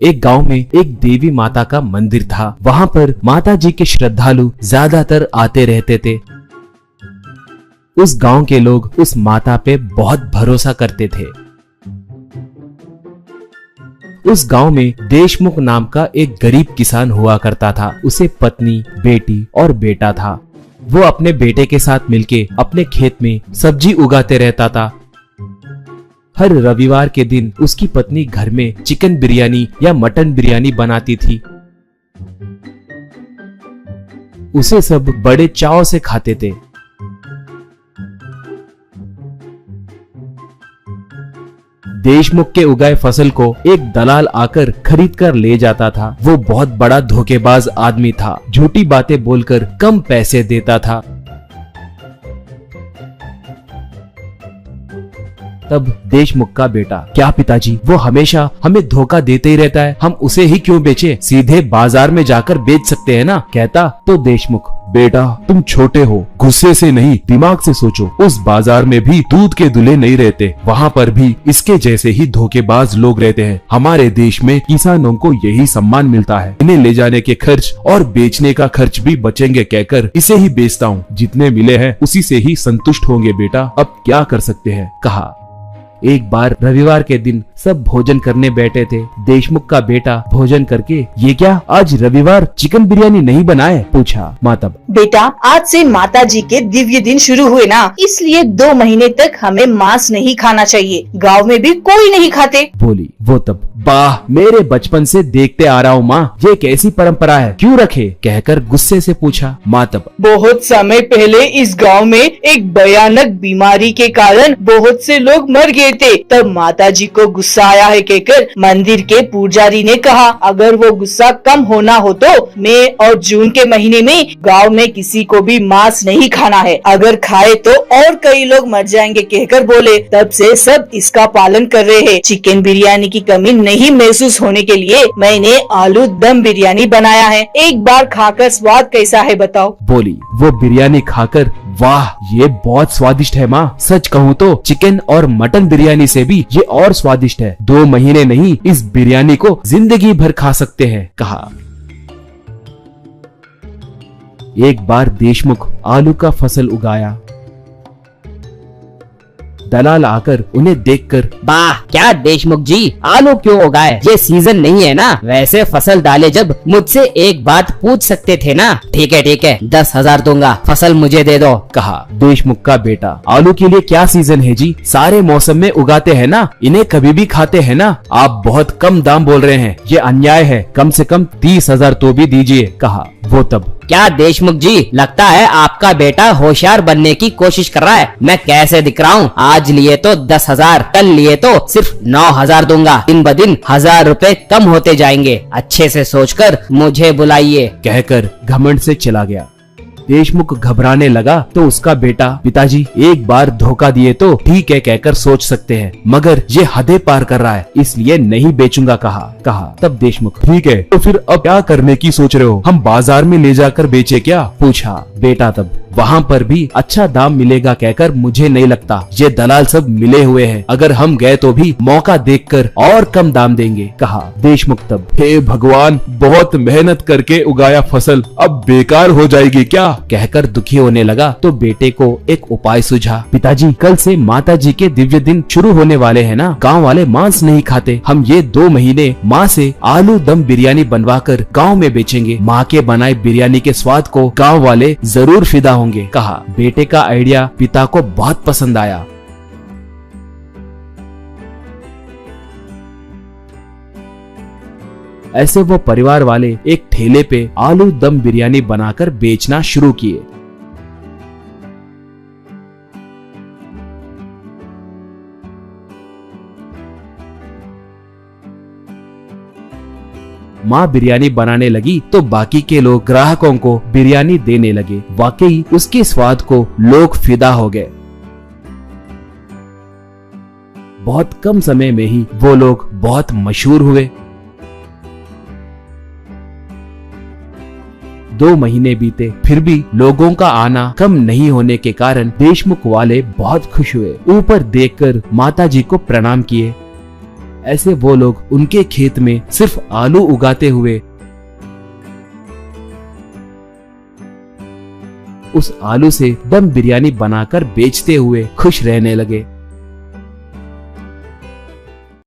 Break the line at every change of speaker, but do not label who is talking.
एक गांव में एक देवी माता का मंदिर था। वहां पर माता जी के श्रद्धालु ज्यादातर आते रहते थे। उस गांव के लोग उस माता पे बहुत भरोसा करते थे। उस गांव में देशमुख नाम का एक गरीब किसान हुआ करता था। उसे पत्नी, बेटी और बेटा था। वो अपने बेटे के साथ मिलके अपने खेत में सब्जी उगाते रहता था। हर रविवार के दिन उसकी पत्नी घर में चिकन बिरयानी या मटन बिरयानी बनाती थी। उसे सब बड़े चाव से खाते थे। देशमुख के उगाए फसल को एक दलाल आकर खरीद कर ले जाता था। वो बहुत बड़ा धोखेबाज आदमी था। झूठी बातें बोलकर कम पैसे देता था। तब देशमुख का बेटा, क्या पिताजी, वो हमेशा हमें धोखा देते ही रहता है, हम उसे ही क्यों बेचे, सीधे बाजार में जाकर बेच सकते हैं ना। कहता तो देशमुख,
बेटा तुम छोटे हो, गुस्से से नहीं दिमाग से सोचो। उस बाजार में भी दूध के दूल्हे नहीं रहते, वहाँ पर भी इसके जैसे ही धोखेबाज लोग रहते हैं। हमारे देश में किसानों को यही सम्मान मिलता है। इन्हें ले जाने के खर्च और बेचने का खर्च भी बचेंगे कहकर इसे ही बेचता हूँ। जितने मिले हैं उसी से ही संतुष्ट होंगे बेटा, अब क्या कर सकते हैं, कहा। एक बार रविवार के दिन सब भोजन करने बैठे थे। देशमुख का बेटा भोजन करके, ये क्या आज रविवार चिकन बिरयानी नहीं बनाए, पूछा। माँ तब,
बेटा आज से माता जी के दिव्य दिन शुरू हुए ना, इसलिए 2 महीने तक हमें मांस नहीं खाना चाहिए। गांव में भी कोई नहीं खाते,
बोली। वो तब, वाह, मेरे बचपन से देखते आ रहा हूँ माँ, ये कैसी परंपरा है, क्यों रखे, कहकर गुस्से से पूछा। माँ तब,
बहुत समय पहले इस गांव में एक भयानक बीमारी के कारण बहुत से लोग मर गए थे। तब माता जी को गुस्सा आया है कहकर मंदिर के पुजारी ने कहा, अगर वो गुस्सा कम होना हो तो मई और जून के महीने में गांव में किसी को भी मांस नहीं खाना है, अगर खाए तो और कई लोग मर जाएंगे कहकर बोले। तब से सब इसका पालन कर रहे हैं। चिकन बिरयानी की कमी नहीं महसूस होने के लिए मैंने आलू दम बिरयानी बनाया है, एक बार खाकर स्वाद कैसा है बताओ,
बोली। वो बिरयानी खाकर, वाह, ये बहुत स्वादिष्ट है माँ, सच कहूँ तो चिकन और मटन बिरयानी से भी ये और स्वादिष्ट है। 2 महीने नहीं, इस बिरयानी को जिंदगी भर खा सकते हैं, कहा। एक बार देशमुख आलू का फसल उगाया। दलाल आकर उन्हें देखकर,
वाह, क्या देशमुख जी आलू क्यों उगाए, ये सीजन नहीं है ना, वैसे फसल डाले जब मुझसे एक बात पूछ सकते थे ना। ठीक है 10,000 दूंगा, फसल मुझे दे दो, कहा।
देशमुख का बेटा, आलू के लिए क्या सीजन है जी, सारे मौसम में उगाते हैं ना, इन्हें कभी भी खाते हैं ना, आप बहुत कम दाम बोल रहे हैं, ये अन्याय है, कम से कम 30,000 तो भी दीजिए, कहा। वो तब,
क्या देशमुख जी, लगता है आपका बेटा होशियार बनने की कोशिश कर रहा है। मैं कैसे दिख रहा हूँ, आज लिए तो 10,000, कल लिए तो सिर्फ 9,000 दूंगा, दिन ब दिन 1,000 रुपए कम होते जाएंगे, अच्छे से सोचकर मुझे बुलाइए,
कहकर घमंड से चला गया। देशमुख घबराने लगा तो उसका बेटा, पिताजी एक बार धोखा दिए तो ठीक है कहकर सोच सकते हैं, मगर ये हदें पार कर रहा है, इसलिए नहीं बेचूंगा, कहा। तब देशमुख, ठीक है तो फिर अब क्या करने की सोच रहे हो, हम बाजार में ले जाकर बेचे क्या, पूछा। बेटा तब, वहाँ पर भी अच्छा दाम मिलेगा कहकर मुझे नहीं लगता, ये दलाल सब मिले हुए हैं, अगर हम गए तो भी मौका देखकर और कम दाम देंगे, कहा। देशमुख तब,
हे भगवान, बहुत मेहनत करके उगाया फसल अब बेकार हो जाएगी क्या,
कहकर दुखी होने लगा तो बेटे को एक उपाय सूझा। पिताजी, कल से माता जी के दिव्य दिन शुरू होने वाले हैं ना, गांव वाले मांस नहीं खाते, हम ये 2 महीने माँ से आलू दम बिरयानी बनवा कर गाँव में बेचेंगे, माँ के बनाए बिरयानी के स्वाद को गाँव वाले जरूर फिदा होंगे, कहा। बेटे का आइडिया पिता को बहुत पसंद आया। ऐसे वो परिवार वाले एक ठेले पे आलू दम बिरयानी बनाकर बेचना शुरू किए। माँ बिरयानी बनाने लगी तो बाकी के लोग ग्राहकों को बिरयानी देने लगे। वाकई उसके स्वाद को लोग फिदा हो गए। बहुत कम समय में ही वो लोग बहुत मशहूर हुए। 2 महीने बीते, फिर भी लोगों का आना कम नहीं होने के कारण देशमुख वाले बहुत खुश हुए। ऊपर देखकर माता जी को प्रणाम किए। ऐसे वो लोग उनके खेत में सिर्फ आलू उगाते हुए उस आलू से दम बिरयानी बनाकर बेचते हुए खुश रहने लगे।